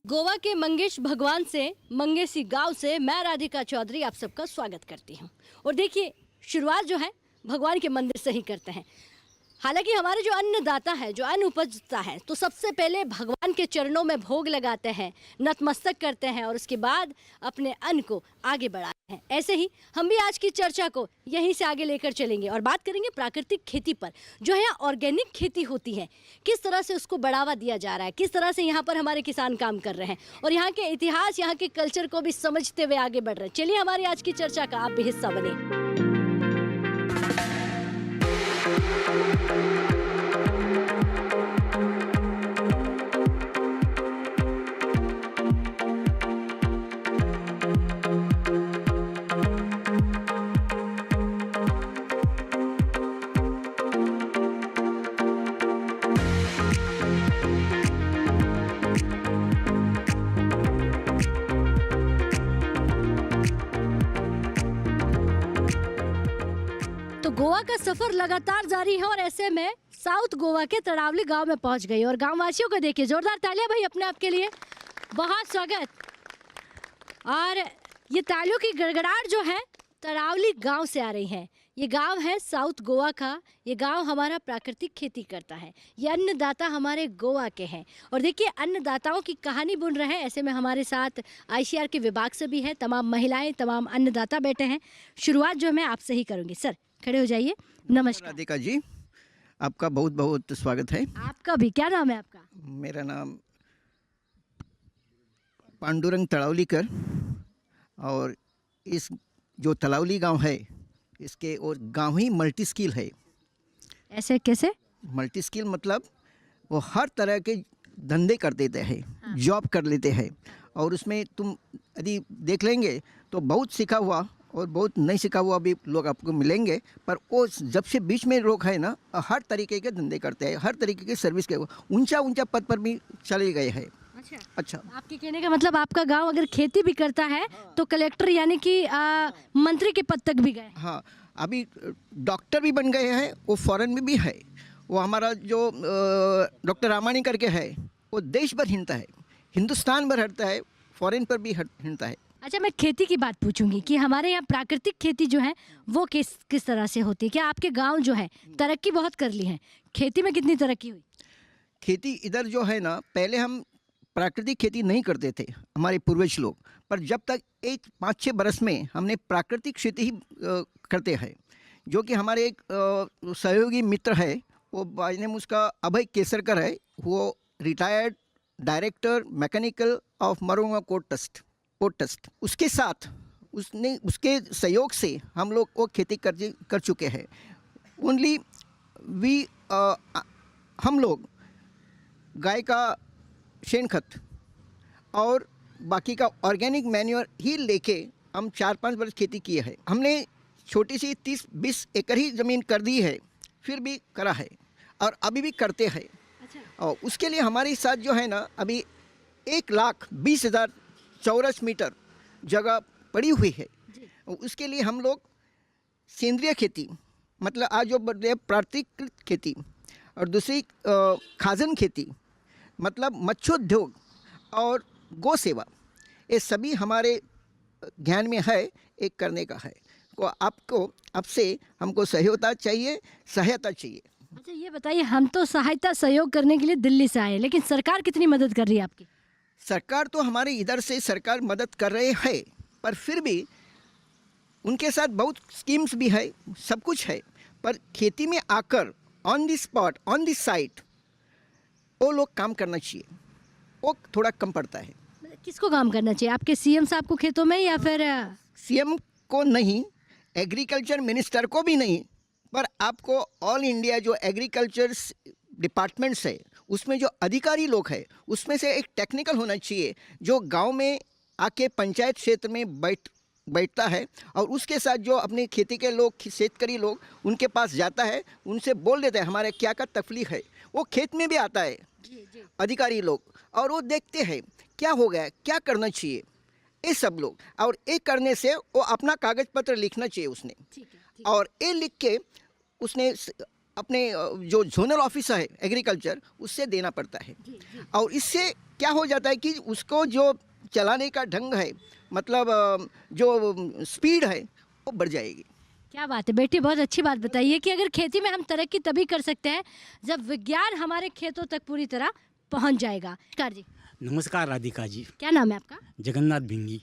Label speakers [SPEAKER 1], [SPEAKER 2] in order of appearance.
[SPEAKER 1] गोवा के मंगेश भगवान से मंगेशी गांव से मैं राधिका चौधरी आप सबका स्वागत करती हूं। और देखिए, शुरुआत जो है भगवान के मंदिर से ही करते हैं। हालांकि हमारे जो अन्नदाता है, जो अन्न उपजता है, तो सबसे पहले भगवान के चरणों में भोग लगाते हैं, नतमस्तक करते हैं और उसके बाद अपने अन्न को आगे बढ़ाते हैं। ऐसे ही हम भी आज की चर्चा को यहीं से आगे लेकर चलेंगे और बात करेंगे प्राकृतिक खेती पर। जो है ऑर्गेनिक खेती होती है, किस तरह से उसको बढ़ावा दिया जा रहा है, किस तरह से यहाँ पर हमारे किसान काम कर रहे हैं और यहाँ के इतिहास, यहाँ के कल्चर को भी समझते हुए आगे बढ़ रहे हैं। चलिए हमारी आज की चर्चा का आप भी हिस्सा बने। तो गोवा का सफर लगातार जारी है और ऐसे में साउथ गोवा के तड़ावली गांव में पहुंच गई और गांव वासियों को देखिए, जोरदार तालियां भाई अपने आप के लिए, बहुत स्वागत। और ये तालियों की गड़गड़ाहट जो है तड़ावली गांव से आ रही है। ये गांव है साउथ गोवा का। ये गांव हमारा प्राकृतिक खेती करता है। ये अन्नदाता हमारे गोवा के हैं और देखिए अन्नदाताओं की कहानी बुन रहे हैं। ऐसे में हमारे साथ आईसीआर के विभाग से भी है, तमाम महिलाएं, तमाम अन्नदाता बैठे हैं। शुरुआत जो मैं आपसे ही करूँगी। सर खड़े हो जाइए। नमस्कार
[SPEAKER 2] राधिका जी, आपका बहुत बहुत स्वागत है।
[SPEAKER 1] आपका भी। क्या नाम है आपका?
[SPEAKER 2] मेरा नाम पांडुरंग तड़ावलीकर और इस जो तड़ावली गांव है इसके और गांव ही मल्टी स्किल है।
[SPEAKER 1] ऐसे कैसे?
[SPEAKER 2] मल्टी स्किल मतलब वो हर तरह के धंधे कर देते हैं। हाँ। जॉब कर लेते हैं और उसमें तुम यदि देख लेंगे तो बहुत सीखा हुआ और बहुत नहीं सीखा हुआ भी लोग आपको मिलेंगे। पर वो जब से बीच में लोग है ना, हर तरीके के धंधे करते हैं, हर तरीके के सर्विस के ऊंचा ऊंचा पद पर भी चले गए हैं। अच्छा,
[SPEAKER 1] आपके कहने का मतलब आपका गांव अगर खेती भी करता है। हाँ। तो कलेक्टर यानी कि मंत्री के पद तक भी गए।
[SPEAKER 2] हाँ, अभी डॉक्टर भी बन गए हैं। वो फॉरेन में भी है। वो हमारा जो डॉक्टर रामानी करके है, वो देश भर हिंडता है, हिंदुस्तान भर हटता है, फॉरेन पर भी हिंडता है।
[SPEAKER 1] अच्छा, मैं खेती की बात पूछूंगी कि हमारे यहाँ प्राकृतिक खेती जो है वो किस तरह से होती है? क्या आपके गांव जो है तरक्की बहुत कर ली है? खेती में कितनी तरक्की हुई?
[SPEAKER 2] खेती इधर जो है ना, पहले हम प्राकृतिक खेती नहीं करते थे हमारे पूर्वज लोग, पर जब तक 5-6 बरस में हमने प्राकृतिक खेती ही करते हैं। जो कि हमारे एक सहयोगी मित्र है, वो बाय नेम उसका अभय केसरकर है। वो retired director mechanical of Mormugao port trust. उसके साथ उसके सहयोग से हम लोग वो खेती कर चुके हैं। ओनली हम लोग गाय का शेन खत और बाकी का ऑर्गेनिक मैन्योर ही लेके हम 4-5 वर्ष खेती किए हैं। हमने छोटी सी 30-20 एकड़ ही ज़मीन कर दी है, फिर भी करा है और अभी भी करते हैं। अच्छा। और उसके लिए हमारे साथ जो है ना, अभी 1,20,000 चौरस मीटर जगह पड़ी हुई है। उसके लिए हम लोग सेंद्रिय खेती, मतलब आज जो प्राकृतिक खेती, और दूसरी खाजन खेती मतलब मत्स्योद्योग और गौ सेवा, ये सभी हमारे ध्यान में है, एक करने का है। तो आपसे हमको सहायता चाहिए।
[SPEAKER 1] अच्छा, ये बताइए, हम तो सहायता सहयोग करने के लिए दिल्ली से आए, लेकिन सरकार कितनी मदद कर रही है आपकी?
[SPEAKER 2] सरकार तो हमारे इधर से सरकार मदद कर रहे हैं, पर फिर भी उनके साथ बहुत स्कीम्स भी है, सब कुछ है। पर खेती में आकर on the spot, on the site वो लोग काम करना चाहिए, वो थोड़ा कम पड़ता है।
[SPEAKER 1] किसको काम करना चाहिए? आपके सीएम साहब को खेतों में, या फिर?
[SPEAKER 2] सीएम को नहीं, एग्रीकल्चर मिनिस्टर को भी नहीं, पर आपको ऑल इंडिया जो एग्रीकल्चर डिपार्टमेंट्स है उसमें जो अधिकारी लोग हैं उसमें से एक टेक्निकल होना चाहिए, जो गांव में आके पंचायत क्षेत्र में बैठता है और उसके साथ जो अपनी खेती के लोग, शेतकरी लोग, उनके पास जाता है, उनसे बोल देता है हमारे क्या का तकलीफ है। वो खेत में भी आता है अधिकारी लोग और वो देखते हैं क्या हो गया, क्या करना चाहिए, ये सब लोग। और ये करने से वो अपना कागज पत्र लिखना चाहिए उसने। और ये लिख के उसने अपने जो जोनल ऑफिसर है एग्रीकल्चर उससे देना पड़ता है। और इससे क्या हो जाता है कि उसको जो चलाने का ढंग है, मतलब जो स्पीड है वो बढ़ जाएगी।
[SPEAKER 1] क्या बात है बेटी, बहुत अच्छी बात बताइए कि अगर खेती में हम तरक्की तभी कर सकते हैं जब विज्ञान हमारे खेतों तक पूरी तरह पहुंच जाएगा। नमस्कार जी।
[SPEAKER 3] नमस्कार राधिका जी।
[SPEAKER 1] क्या नाम है आपका?
[SPEAKER 3] जगन्नाथ भिंगी।